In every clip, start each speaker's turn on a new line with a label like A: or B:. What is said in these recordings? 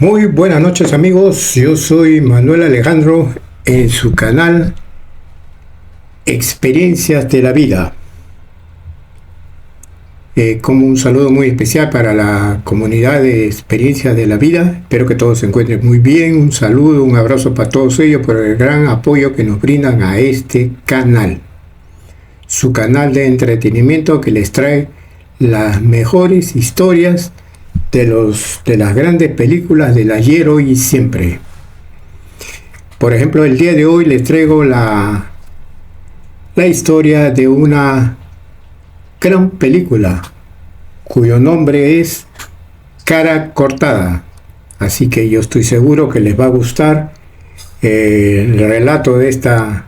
A: Muy buenas noches amigos, yo soy Manuel Alejandro en su canal Experiencias de la Vida. Como un saludo muy especial para la comunidad de Experiencias de la Vida. Espero que todos se encuentren muy bien. Un saludo, un abrazo para todos ellos por el gran apoyo que nos brindan a este canal. Su canal de entretenimiento que les trae las mejores historias de las grandes películas del ayer, hoy y siempre. Por ejemplo, el día de hoy les traigo la historia de una gran película cuyo nombre es Cara Cortada. Así que yo estoy seguro que les va a gustar el relato de esta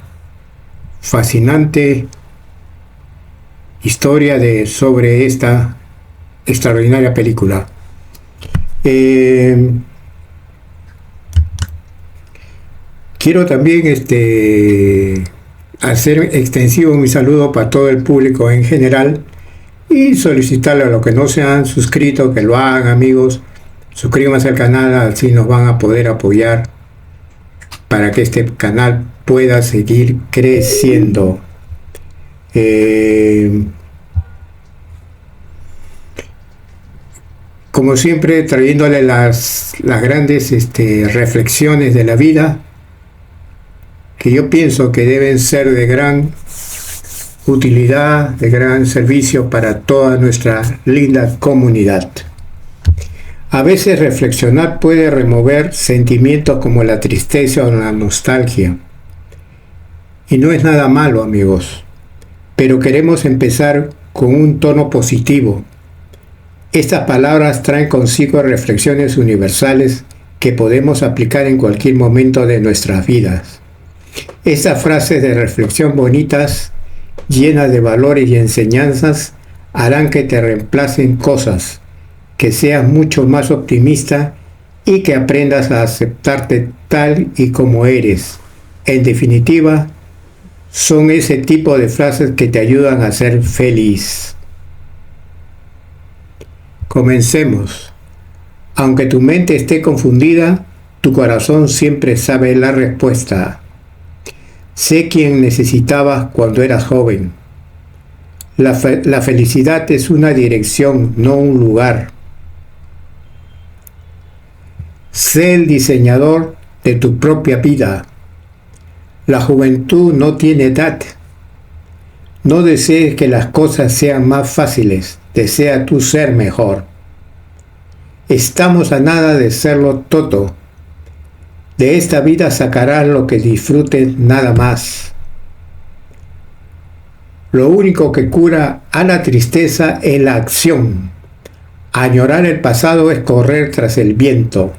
A: fascinante historia sobre esta extraordinaria película. Quiero también hacer extensivo mi saludo para todo el público en general y solicitarle a los que no se han suscrito que lo hagan, amigos. Suscríbanse al canal, así nos van a poder apoyar para que este canal pueda seguir creciendo. Como siempre, trayéndole las grandes reflexiones de la vida que yo pienso que deben ser de gran utilidad, de gran servicio para toda nuestra linda comunidad. A veces reflexionar puede remover sentimientos como la tristeza o la nostalgia. Y no es nada malo, amigos, pero queremos empezar con un tono positivo. Estas palabras traen consigo reflexiones universales que podemos aplicar en cualquier momento de nuestras vidas. Estas frases de reflexión bonitas, llenas de valores y enseñanzas, harán que te reemplacen cosas, que seas mucho más optimista y que aprendas a aceptarte tal y como eres. En definitiva, son ese tipo de frases que te ayudan a ser feliz. Comencemos. Aunque tu mente esté confundida, tu corazón siempre sabe la respuesta. Sé quién necesitabas cuando eras joven. La felicidad es una dirección, no un lugar. Sé el diseñador de tu propia vida. La juventud no tiene edad. No desees que las cosas sean más fáciles. Desea tú ser mejor. Estamos a nada de serlo todo. De esta vida sacarás lo que disfrutes nada más. Lo único que cura a la tristeza es la acción. Añorar el pasado es correr tras el viento.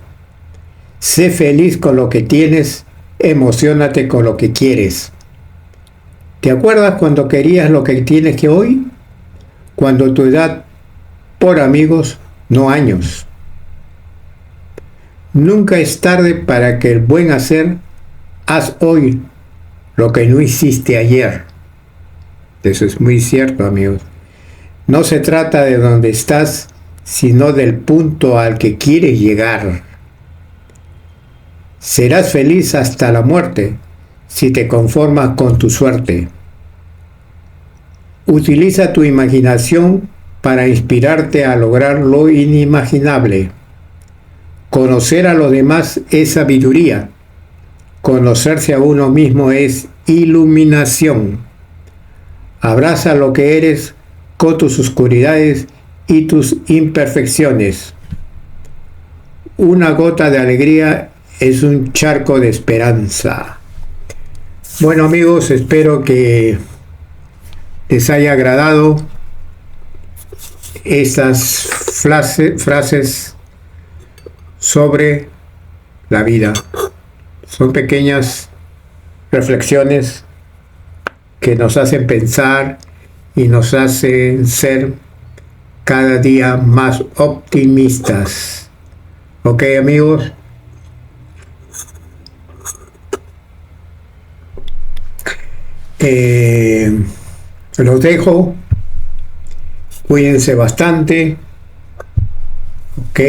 A: Sé feliz con lo que tienes, emociónate con lo que quieres. ¿Te acuerdas cuando querías lo que tienes que hoy? Cuando tu edad, por amigos, no años. Nunca es tarde para que el buen hacer, haz hoy lo que no hiciste ayer. Eso es muy cierto, amigos. No se trata de dónde estás, sino del punto al que quieres llegar. Serás feliz hasta la muerte si te conformas con tu suerte. Utiliza tu imaginación para inspirarte a lograr lo inimaginable. Conocer a los demás es sabiduría. Conocerse a uno mismo es iluminación. Abraza lo que eres con tus oscuridades y tus imperfecciones. Una gota de alegría es un charco de esperanza. Bueno, amigos, espero que les haya agradado estas frases sobre la vida. Son pequeñas reflexiones que nos hacen pensar y nos hacen ser cada día más optimistas. ¿Ok, amigos? Los dejo. Cuídense bastante. Ok.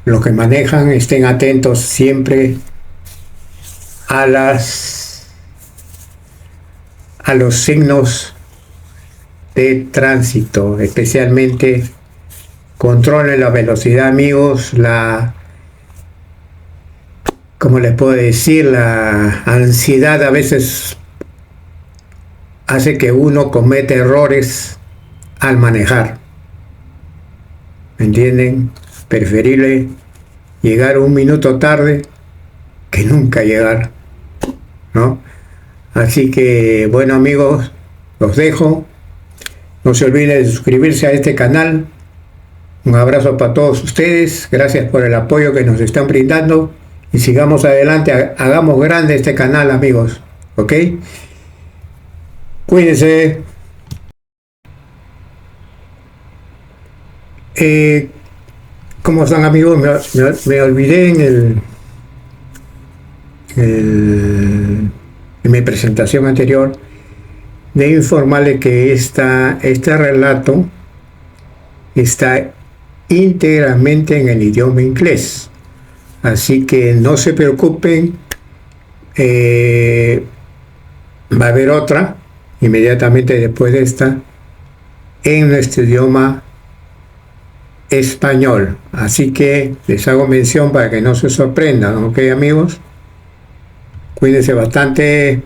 A: los que manejan estén atentos siempre a los signos de tránsito, especialmente controlen la velocidad, amigos. Como les puedo decir, la ansiedad a veces hace que uno cometa errores al manejar. ¿Me entienden? Preferible llegar un minuto tarde que nunca llegar, ¿no? Así que, bueno, amigos, los dejo. No se olviden de suscribirse a este canal. Un abrazo para todos ustedes. Gracias por el apoyo que nos están brindando. Y sigamos adelante. Hagamos grande este canal, amigos. ¿Ok? Cuídense. ¿Cómo están, amigos? Me olvidé en mi presentación anterior de informarles que este relato está íntegramente en el idioma inglés, así que no se preocupen, va a haber otra inmediatamente después de esta en nuestro idioma español, así que les hago mención para que no se sorprendan. ¿Ok, amigos? Cuídense bastante.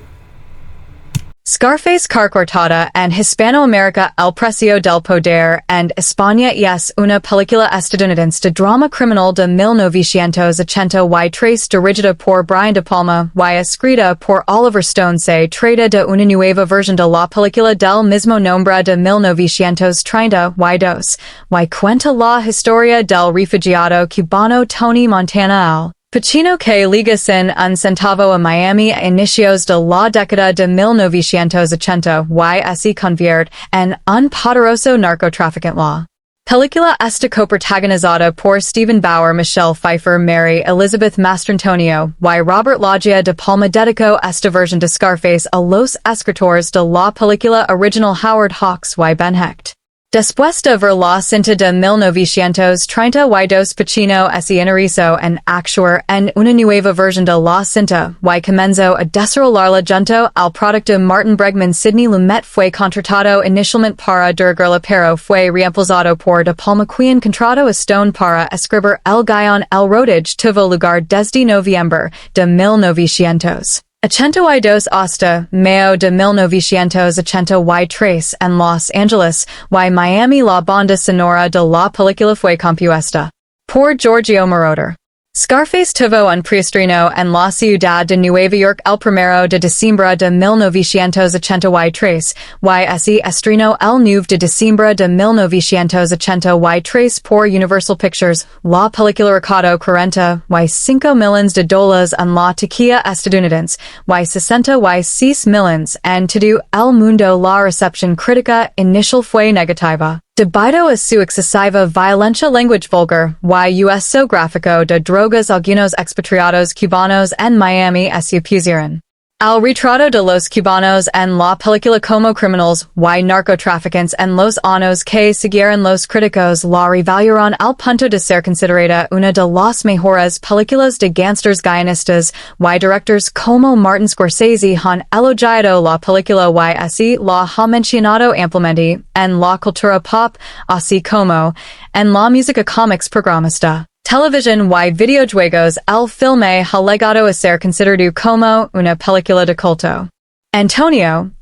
B: Scarface Car Cortada and Hispanoamérica El Precio del Poder and España es una película estadounidense de drama criminal de 1980 dirigida por Brian De Palma y escrita por Oliver Stone. Se trata de una nueva versión de la película del mismo nombre de 1932 y cuenta la historia del refugiado cubano Tony Montana Al Pacino que liga sin un centavo a Miami a inicios de la década de 1980 y se convierte en un poderoso narcotraficante. La película está coprotagonizada por Stephen Bauer, Michelle Pfeiffer, Mary Elizabeth Mastrantonio y Robert Loggia. De Palma dedicó esta versión de Scarface a los escritores de la película original Howard Hawks y Ben Hecht. Después de ver la cinta de 1932 Pacino se interesó en actuar en una nueva versión de la cinta y comenzó a desarrollarla junto al productor Martin Bregman. Sidney Lumet fue contratado inicialmente para dirigirla pero fue reemplazado por De Palma, quien contrató a Stone para escribir el guion. El rodaje tuvo lugar desde noviembre de 1982 hasta mayo de 1983 en Los Angeles y Miami. La banda sonora de la película fue compuesta por Giorgio Moroder. Scarface tuvo un preestreno en la ciudad de Nueva York el 1 de diciembre de 1983 y se estrenó el 9 de diciembre de 1983 por Universal Pictures. La película recaudó $45 millones en la taquilla estadounidense y $66 millones en todo el mundo. La recepción crítica inicial fue negativa, debido a su excesiva violencia, language vulgar y uso gráfico de drogas. Algunos expatriados cubanos en Miami se opusieron al retrato de los cubanos en la película como criminals y narcotraficantes. En los años que siguieron los críticos la revaluaron al punto de ser considerada una de las mejores películas de gangsters. Guionistas y directores como Martin Scorsese han elogiado la película y la ha mencionado ampliamente en la cultura pop, así como en la música, cómics, programas de televisión y videojuegos. El filme ha llegado a ser considerado como una película de culto.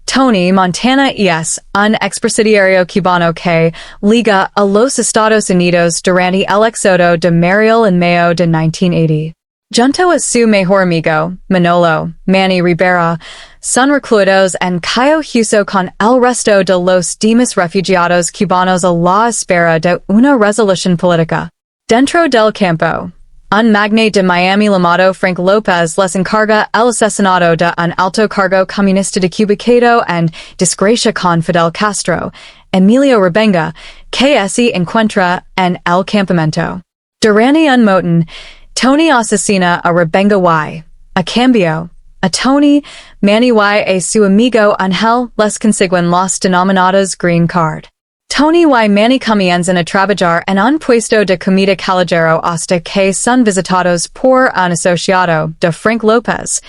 B: Tony Montana es un expresidiario cubano que liga a los Estados Unidos durante el éxodo de Mariel en mayo de 1980. Junto a su mejor amigo, Manny Rivera, son recluidos en Cayo Huso con el resto de los demás refugiados cubanos a la espera de una resolución política. Dentro del campo, un magnate de Miami llamado Frank López les encarga el asesinato de un alto cargo comunista de Cuba quedó en desgracia con Fidel Castro. Emilio Rebenga, que se encuentra en el campamento. Durante un motín, Tony asesina a Rebenga y, a cambio, a Tony, Manny y a su amigo Angel les consiguen los denominados green card. Tony y Manny comienzan a trabajar en un puesto de comida callejero hasta que son visitados por un asociado de Frank López,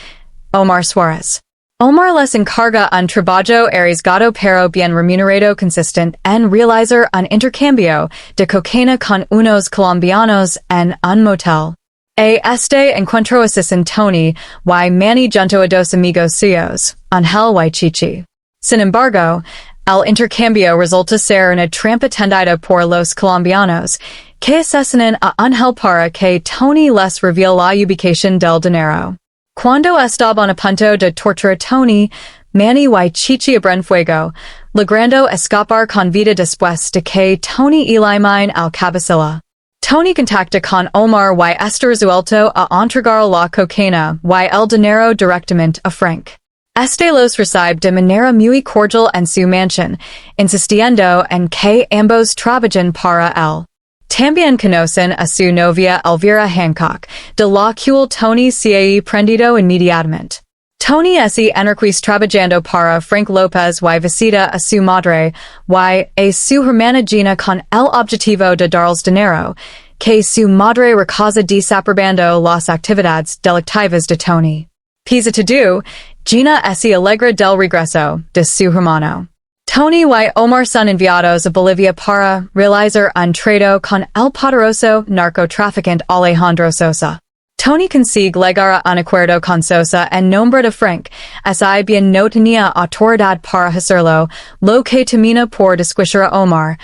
B: Omar Suárez. Omar les encarga un trabajo arriesgado pero bien remunerado consistent en realizar un intercambio de cocaína con unos colombianos en un motel. Este encuentro asisten Tony y Manny junto a dos amigos suyos, Ángel y Chichi. Sin embargo, el intercambio resulta ser una trampa tendida por los colombianos, que asesinan a Ángel para que Tony les revele la ubicación del dinero. Cuando estaban a punto de torturar a Tony, Manny y Chichi abren fuego, logrando escapar con vida después de que Tony eliminaran al cabecilla. Tony contacta con Omar y está resuelto a entregar la cocaína y el dinero directamente a Frank. Este los recibe de manera muy cordial en su mansión, insistiendo en que ambos trabajan para él. También conocen a su novia Elvira Hancock, de la cual Tony se ha prendido inmediatamente. Tony se enriquece trabajando para Frank López y visita a su madre y a su hermana Gina con el objetivo de darles dinero, que su madre rechaza desaprobando las actividades delictivas de Tony. Pese a todo, Gina se alegra del regreso de su hermano. Tony y Omar son enviados a Bolivia para realizar un trato con el poderoso narcotraficante Alejandro Sosa. Tony consigue llegar a un acuerdo con Sosa en nombre de Frank, si bien no tenía autoridad para hacerlo, lo que termina por desquiciar a Omar,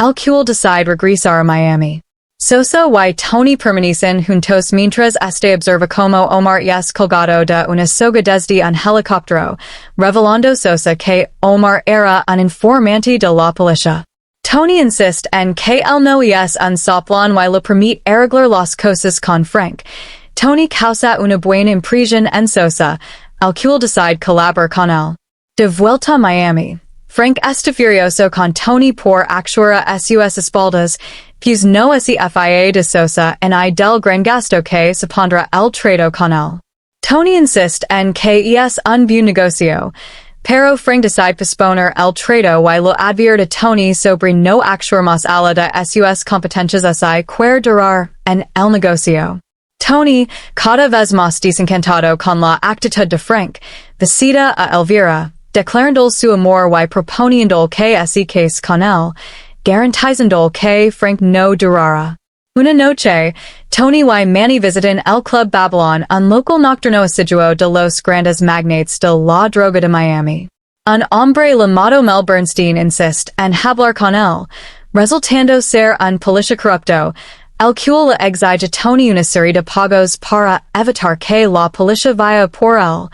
B: el cual decide regresar a Miami. Sosa y Tony permanecen juntos mientras este observa como Omar es colgado de una soga desde un helicóptero, revelando Sosa que Omar era un informante de la policía. Tony insiste en que él no es un soplón y le permite arreglar las cosas con Frank. Tony causa una buena impresión en Sosa, el cual decide colaborar con él. De vuelta a Miami, Frank está furioso con Tony por actuar a sus espaldas, pues no se fia de Sosa en del gran gasto que supondrá el trato con él. Tony insiste en que es un buen negocio, pero Frank decide posponer el trato y lo advierte a Tony sobre no actuar más allá de sus competencias si quiere durar en el negocio. Tony, cada vez más desencantado con la actitud de Frank, visita a Elvira, declarando su amor y proponiendo que se case con él, garantizando que Frank no durara. Una noche, Tony y Manny visitan el Club Babylon, un local nocturno asiduo de los grandes magnates de la droga de Miami. Un hombre llamado Mel Bernstein insiste en hablar con él, resultando ser un policía corrupto, el cual le exige a Tony una serie de pagos para evitar que la policía vaya por él.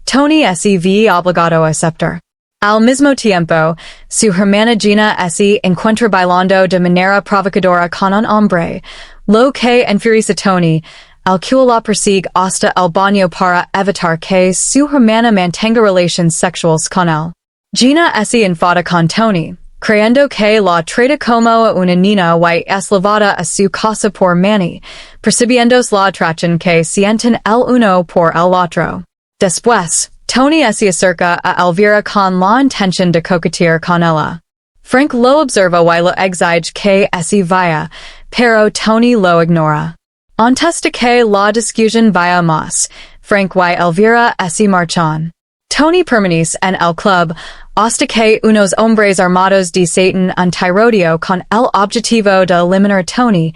B: Tony se ve obligado a aceptar. Al mismo tiempo, su hermana Gina se encuentra bailando de manera provocadora con un hombre, lo que enfurece a Tony, el cual la persigue hasta el baño para evitar que su hermana mantenga relaciones sexuales con él. Gina se enfada con Tony, creyendo que la trata como a una niña y es llevada a su casa por Manny, percibiendo la atracción que sienten el uno por el otro. Después, Tony se acerca a Elvira con la intención de coquetear con ella. Frank lo observa y lo exige que se vaya, pero Tony lo ignora. Antes de que la discusión vaya más, Frank y Elvira se marchan. Tony permanece en el club hasta que unos hombres armados desatan un tiroteo con el objetivo de eliminar a Tony,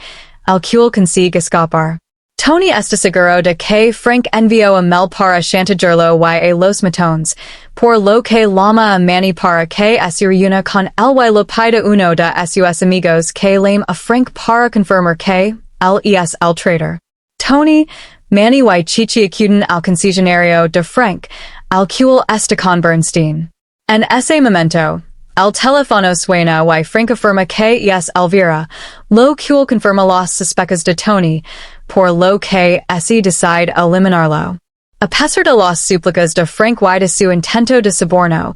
B: el cual consigue escapar. Tony está seguro de que Frank envió a Mel para chantajearlo y a los matones, por lo que llama a Manny para que se reúna con él y lo pide uno de sus amigos que llame a Frank para confirmar que él es el traitor. Tony, Manny y Chichi acuden al concesionario de Frank, al cual está con Bernstein. En ese momento, el teléfono suena y Frank afirma que es Elvira, lo cual confirma las sospechas de Tony, por lo que se decide eliminarlo. A pesar de las súplicas de Frank y de su intento de soborno,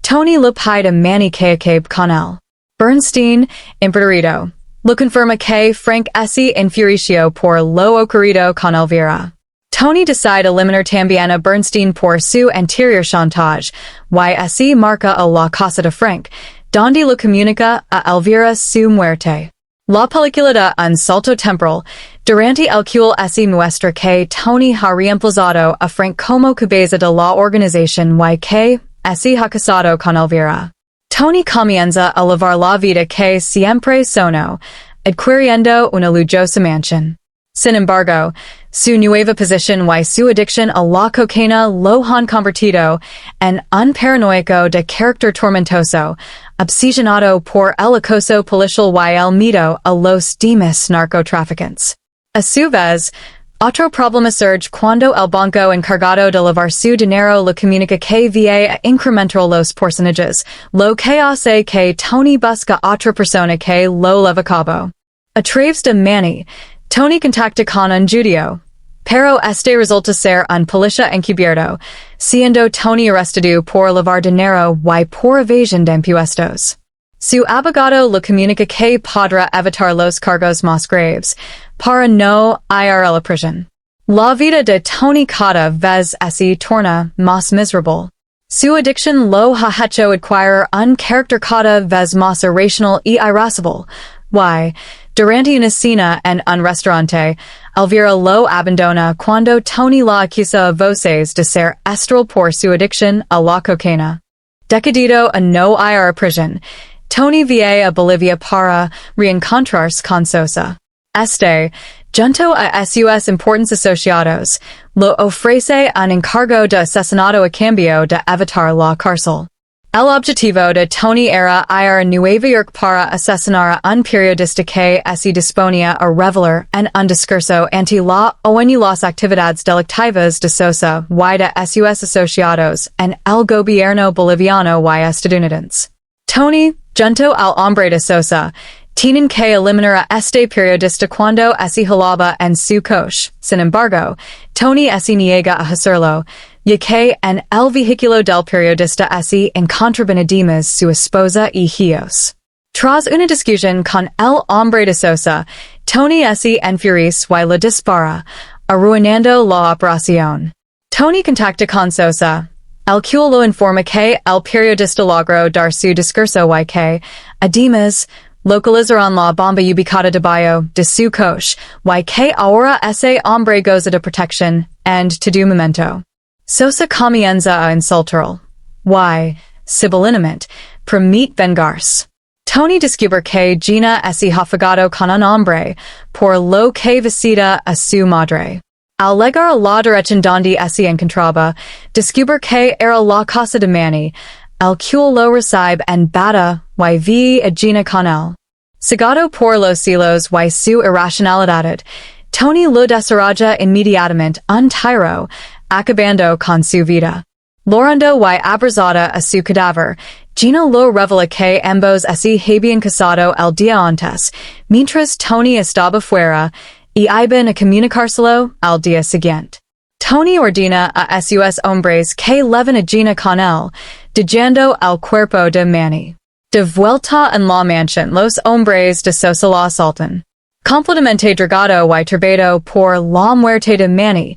B: Tony le pide a Manny que acabe con él. Bernstein, impedirido, lo confirma que Frank se enfureció por lo ocurrido con Elvira. Tony decide eliminar también a Bernstein por su anterior chantage, y se marca a la casa de Frank, donde lo comunica a Elvira su muerte. La película de un salto temporal, durante el cual se muestra que Tony ha reemplazado a Frank como cabeza de la organización y que se ha casado con Elvira. Tony comienza a llevar la vida que siempre soñó, adquiriendo una lujosa mansión. Sin embargo, su nueva posición y su adicción a la cocaína lo han convertido en un paranoico de carácter tormentoso, obsesionado por el acoso policial y el miedo a los demás narcotraficantes. A su vez, otro problema surge cuando el banco encargado de lavar su dinero le comunica que va a incrementar los porcentajes, lo que hace que Tony busca otra persona que lo lleve a cabo. A través de Manny, Tony contacta con un judío, pero este resulta ser un policía encubierto, siendo Tony arrestado por lavar dinero y por evasión de impuestos. Su abogado le comunica que podrá evitar los cargos más graves, para no ir a la prisión. La vida de Tony cada vez se torna más miserable. Su adicción lo ha hecho adquirir un carácter cada vez más irracional y irascible, y, durante una cena en un restaurante, Elvira lo abandona cuando Tony la acusa a voces de ser estral por su adicción a la cocaína. Decidido a no ir a prisión, Tony va a Bolivia para reencontrarse con Sosa. Este, junto a sus importantes asociados, lo ofrece un encargo de asesinato a cambio de evitar la cárcel. El objetivo de Tony era ir a Nueva York para asesinar a un periodista que se disponía a revelar en un discurso anti la ONU las actividades delictivas de Sosa y de sus asociados en el gobierno boliviano y estadounidense. Tony, junto al hombre de Sosa, tienen que eliminar a este periodista cuando se jalaba en su coche. Sin embargo, Tony se niega a hacerlo, ya que en el vehículo del periodista se encontraban además su esposa y hijos. Tras una discusión con el hombre de Sosa, Tony se enfurece y le dispara, arruinando la operación. Tony contacta con Sosa, el cual lo informa que el periodista logró dar su discurso y que, además, localizaron la bomba ubicada debajo de su coche y que ahora ese hombre goza de protección, and to do momento. Sosa comienza a insultarlo, y, sibilinamente, promete vengarse. Tony descubre que Gina se ha fugado con un hombre, por lo que visita a su madre. Al llegar a la dirección donde se encontraba, descubre que era la casa de Manny, el cual lo recibe en bata y ve a Gina con él. Cegado por los celos y su irracionalidad, Tony lo desarrolla inmediatamente un tiro, acabando con su vida. Lorando y abrazada a su cadáver, Gina lo revela que ambos se habían casado el día antes, mientras Tony estaba fuera, y iban a comunicárselo al día siguiente. Tony ordena a sus hombres que lleven a Gina con él, dejando el cuerpo de Manny. De vuelta en la mansión, los hombres de Sosa la asaltan. Completamente drogado y turbado por la muerte de Manny,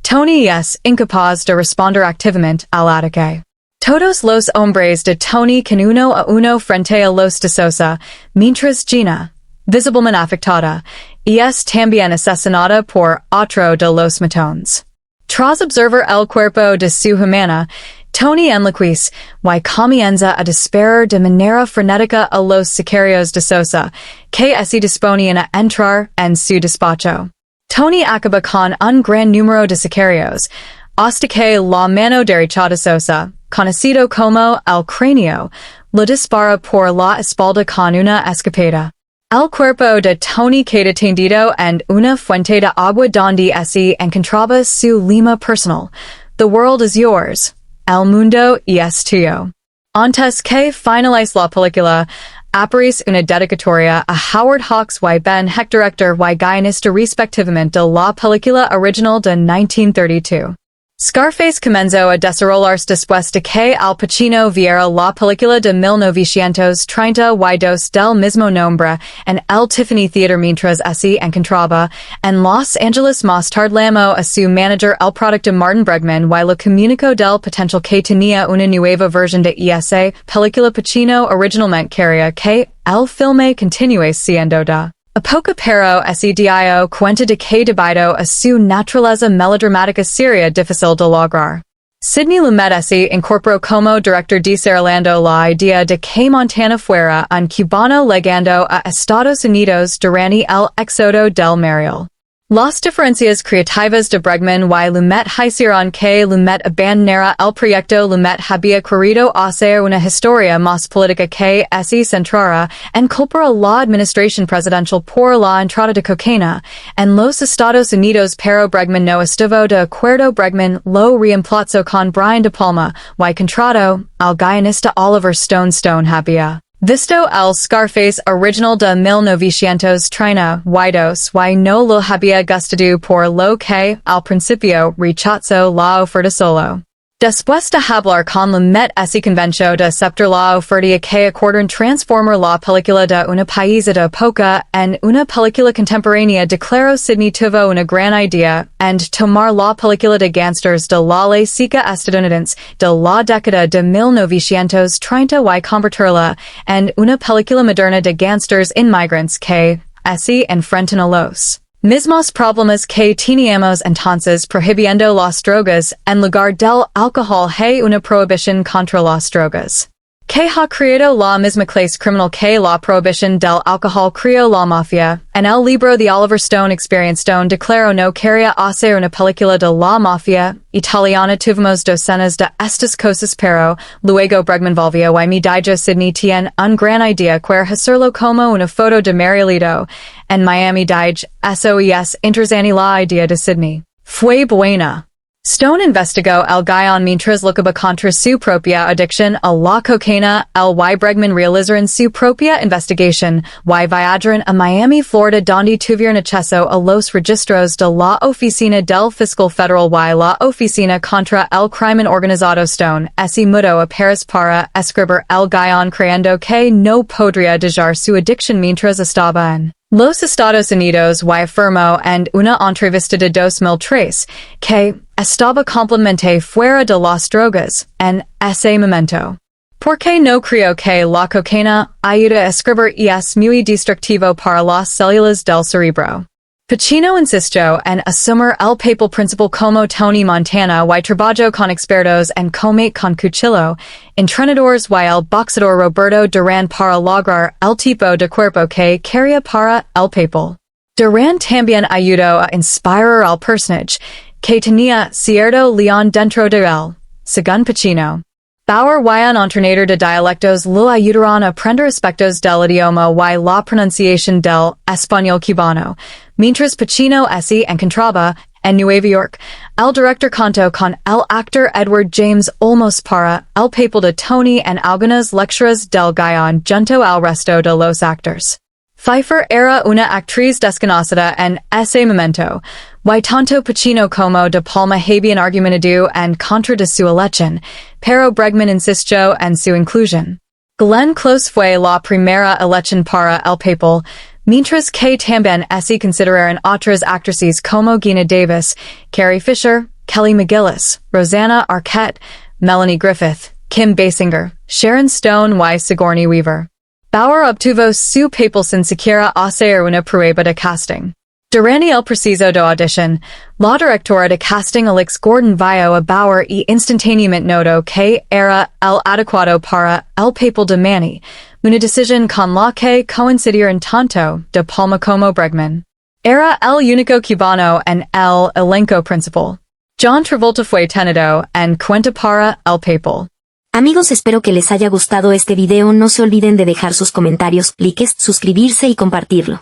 B: Tony es incapaz de responder activamente al ataque. Todos los hombres de Tony can uno a uno frente a los de Sosa, mientras Gina, visiblemente afectada, es también asesinada por otro de los matones. Tras observar el cuerpo de su hermana, Tony enloquece y comienza a disparar de manera frenética a los sicarios de Sosa, que se disponían a entrar en su despacho. Tony acaba con un gran número de sicarios, hasta que la mano derecha de Sosa, conocido como el cráneo, lo dispara por la espalda con una escopeta. El cuerpo de Tony queda tendido en una fuente de agua donde se encontraba su lema personal: "The world is yours. El mundo es tuyo". Antes que finalice la película, aparece una dedicatoria a Howard Hawks y Ben Hecht, director y guionista respectivamente de la película original de 1932. Scarface comenzó a desarrollarse después de que Al Pacino viera la película de 1932 del mismo nombre en el Tiffany Theater mientras se encontraba en Los Angeles. Más tarde llamó a su manager el producto Martin Bregman y le comunicó del potencial que tenía una nueva versión de esa película. Pacino originalmente quería que el filme continúe siendo de época, pero ese dio cuenta de que debido a su naturaleza melodramática sería difícil de lograr. Sidney Lumet se incorporó como director desarrollando la idea de que Montana fuera un cubano llegando a Estados Unidos durante el éxodo del Mariel. Las diferencias creativas de Bregman y Lumet hicieron que Lumet abandonara el proyecto. Lumet había querido hacer una historia más política que se centrara en culpar a la administración presidencial por la entrada de cocaína en los Estados Unidos, pero Bregman no estuvo de acuerdo. Bregman lo reemplazó con Brian De Palma y contrató al guionista Oliver Stone. Stone había visto el Scarface original de 1932 y no lo había gustado, por lo que al principio rechazó la oferta solo. Después de hablar con Lumet se convenció de aceptar la oferta que acordaron transformar la película de una pieza de época en una película contemporánea. Declaró Sidney tuvo una gran idea en tomar la película de gangsters de la ley seca estadounidense de la década de 1930 y convertirla en una película moderna de gangsters inmigrantes que se enfrentan a los mismos problemas que teníamos entonces, prohibiendo las drogas en lugar del alcohol. Hay una prohibición contra las drogas que ha creado la misma clase criminal que la prohibición del alcohol creó la mafia. En el libro de Oliver Stone Experience, Stone declaró no quería hacer una película de la mafia italiana. Tuvimos docenas de estas cosas, pero luego Bregman volvió y me dijo Sidney tiene un gran idea, quiere hacerlo como una foto de Marielito en Miami. Dije eso y es interesante. La idea de Sidney fue buena. Stone investigó el guion mientras luchaba contra su propia adicción a la cocaína. El y Bregman realizaron su propia investigación y viajaron a Miami, Florida, donde tuvieron acceso a los registros de la Oficina del Fiscal Federal y la Oficina contra el Crimen Organizado. Stone se mudó a Paris para escribir el guion, creyendo que no podría dejar su adicción mientras estaba en los Estados Unidos, y afirmó en una entrevista de 2003 que estaba completamente fuera de las drogas en ese momento, porque no creo que la cocaína ayuda a escribir y es muy destructivo para las células del cerebro. Pacino insistió en asumir el papel principal como Tony Montana y trabajó con expertos en combate con cuchillo, entrenadores y el boxeador Roberto Duran para lograr el tipo de cuerpo que quería para el papel. Duran también ayudó a inspirar al personaje, que tenía cierto león dentro de él, según Pacino. Bauer y un entrenador de dialectos lo ayudaron a aprender aspectos del idioma y la pronunciación del español cubano. Mientras Pacino se encontraba en Nueva York, el director contó con el actor Edward James Olmos para el papel de Tony en algunas lecturas del guion junto al resto de los actores. Pfeiffer era una actriz desconocida en ese momento, y tanto Pacino como De Palma habían argumentado en contra de su elección, pero Bregman insistió en su inclusión. Glenn Close fue la primera elección para el papel, mientras que también se consideraron otras actrices como Geena Davis, Carrie Fisher, Kelly McGillis, Rosanna Arquette, Melanie Griffith, Kim Basinger, Sharon Stone y Sigourney Weaver. Bauer obtuvo su papel sin siquiera hacer una prueba de casting. Durante el proceso de audición, la directora de casting Alex Gordon vio a Bauer y instantáneamente notó que era el adecuado para el papel de Manny, una decisión con la que coincidieron tanto De Palma como Bregman. Era el único cubano en el elenco principal. John Travolta fue tenido en cuenta para el papel.
C: Amigos, espero que les haya gustado este video. No se olviden de dejar sus comentarios, likes, suscribirse y compartirlo.